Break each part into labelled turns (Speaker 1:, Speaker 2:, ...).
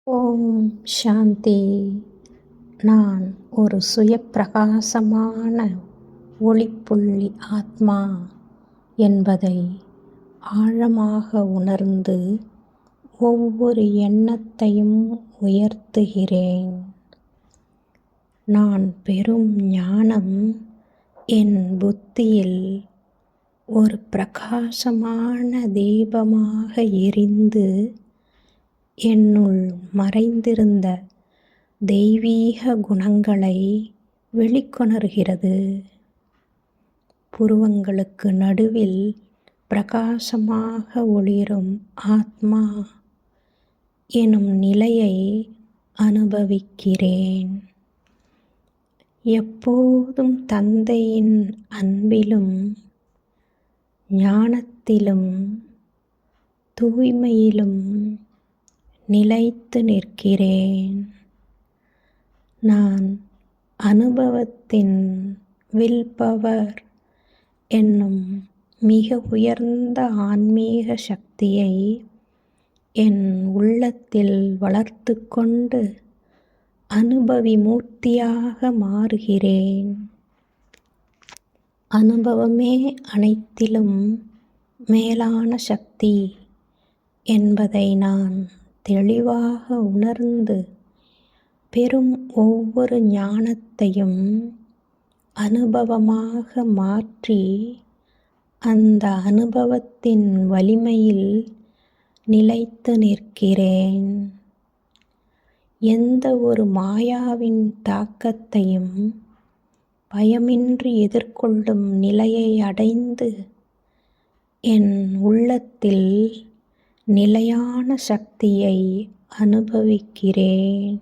Speaker 1: ஓம் சாந்தி. நான் ஒரு சுயப்பிரகாசமான ஒளிப்புள்ளி ஆத்மா என்பதை ஆழமாக உணர்ந்து ஒவ்வொரு எண்ணத்தையும் உயர்த்துகிறேன். நான் பெறும் ஞானம் என் புத்தியில் ஒரு பிரகாசமான தீபமாக எரிந்து என்னுள் மறைந்திருந்த தெய்வீக குணங்களை வெளிக்கொணர்கிறது. புருவங்களுக்கு நடுவில் பிரகாசமாக ஒளிரும் ஆத்மா எனும் நிலையை அனுபவிக்கிறேன். எப்போதும் தந்தையின் அன்பிலும் ஞானத்திலும் தூய்மையிலும் நிலைத்து நிற்கிறேன். நான் அனுபவத்தின் வில் பவர் என்னும் மிக உயர்ந்த ஆன்மீக சக்தியை என் உள்ளத்தில் வளர்த்து கொண்டு அனுபவி மூர்த்தியாக மாறுகிறேன். அனுபவமே அனைத்திலும் மேலான சக்தி என்பதை நான் தெளிவாக உணர்ந்து பெறும் ஒவ்வொரு ஞானத்தையும் அனுபவமாக மாற்றி அந்த அனுபவத்தின் வலிமையில் நிலைத்து நிற்கிறேன். எந்த ஒரு மாயாவின் தாக்கத்தையும் பயமின்றி எதிர்கொள்ளும் நிலையை அடைந்து என் உள்ளத்தில் நிலையான சக்தியை அனுபவிக்கிறேன்.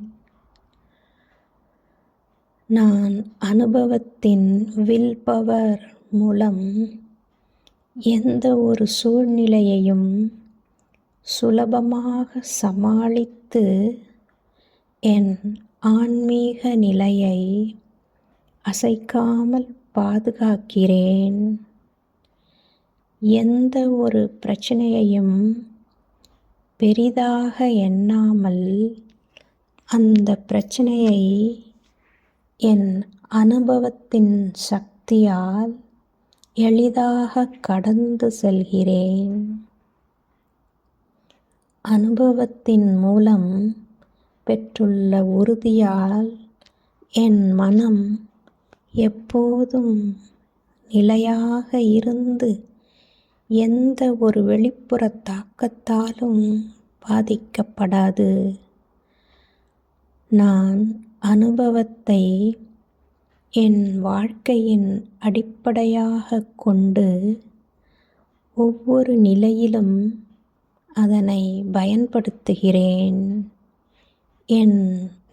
Speaker 1: நான் அனுபவத்தின் வில் பவர் மூலம் எந்த ஒரு சூழ்நிலையையும் சுலபமாக சமாளித்து என் ஆன்மீக நிலையை அசைக்காமல் பாதுகாக்கிறேன். எந்த ஒரு பிரச்சனையையும் பெரிதாக எண்ணாமல் அந்த பிரச்சனையை என் அனுபவத்தின் சக்தியால் எளிதாக கடந்து செல்கிறேன். அனுபவத்தின் மூலம் பெற்றுள்ள உறுதியால் என் மனம் எப்போதும் நிலையாக இருந்து எந்த ஒரு வெளிப்புற தாக்கத்தாலும் பாதிக்கப்படாது. நான் அனுபவத்தை என் வாழ்க்கையின் அடிப்படையாக கொண்டு ஒவ்வொரு நிலையிலும் அதனை பயன்படுத்துகிறேன். என்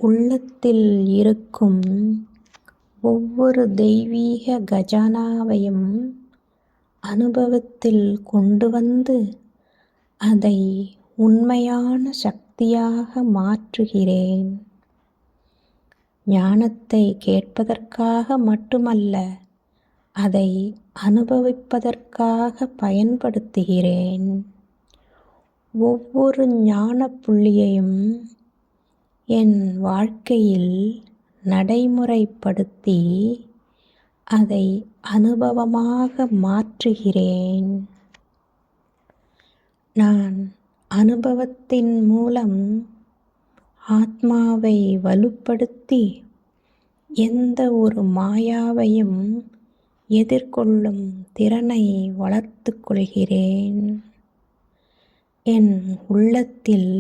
Speaker 1: உள்ளத்தில் இருக்கும் ஒவ்வொரு தெய்வீக கஜானாவையும் அனுபவத்தில் கொண்டு வந்து அதை உண்மையான சக்தியாக மாற்றுகிறேன். ஞானத்தை கேட்பதற்காக மட்டுமல்ல, அதை அனுபவிப்பதற்காக பயன்படுத்துகிறேன். ஒவ்வொரு ஞான புள்ளியையும் என் வாழ்க்கையில் நடைமுறைப்படுத்தி அதை அனுபவமாக மாற்றுகிறேன். நான் அனுபவத்தின் மூலம் ஆத்மாவை வலுப்படுத்தி எந்த ஒரு மாயாவையும் எதிர்கொள்ளும் திறனை வளர்த்து கொள்கிறேன். என் உள்ளத்தில்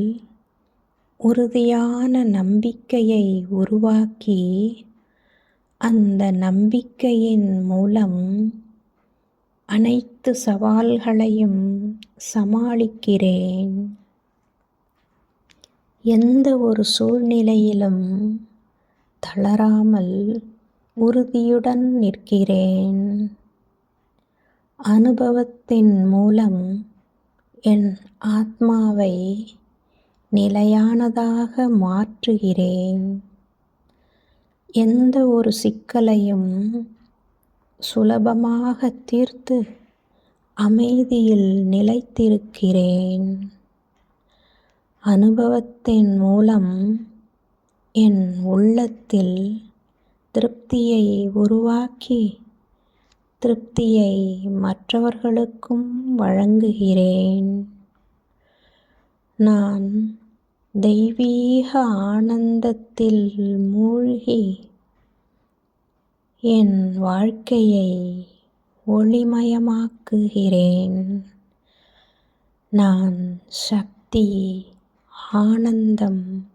Speaker 1: உறுதியான நம்பிக்கையை உருவாக்கி அந்த நம்பிக்கையின் மூலம் அனைத்து சவால்களையும் சமாளிக்கிறேன். எந்த ஒரு சூழ்நிலையிலும் தளராமல் உறுதியுடன் நிற்கிறேன். அனுபவத்தின் மூலம் என் ஆத்மாவை நிலையானதாக மாற்றுகிறேன். எந்த ஒரு சிக்கலையும் சுலபமாக தீர்த்து அமைதியில் நிலைத்திருக்கிறேன். அனுபவத்தின் மூலம் என் உள்ளத்தில் திருப்தியை உருவாக்கி திருப்தியை மற்றவர்களுக்கும் வழங்குகிறேன். நான் தெய்வீக ஆனந்தத்தில் மூழ்கி என் வாழ்க்கையை ஒளிமயமாக்குகிறேன். நான் சக்தி, ஆனந்தம்,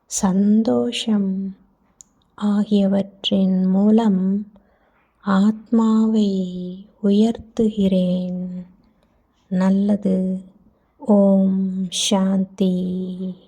Speaker 1: சந்தோஷம் ஆகியவற்றின் மூலம் ஆத்மாவை உயர்த்துகிறேன். நல்லது. ஓம் சாந்தி.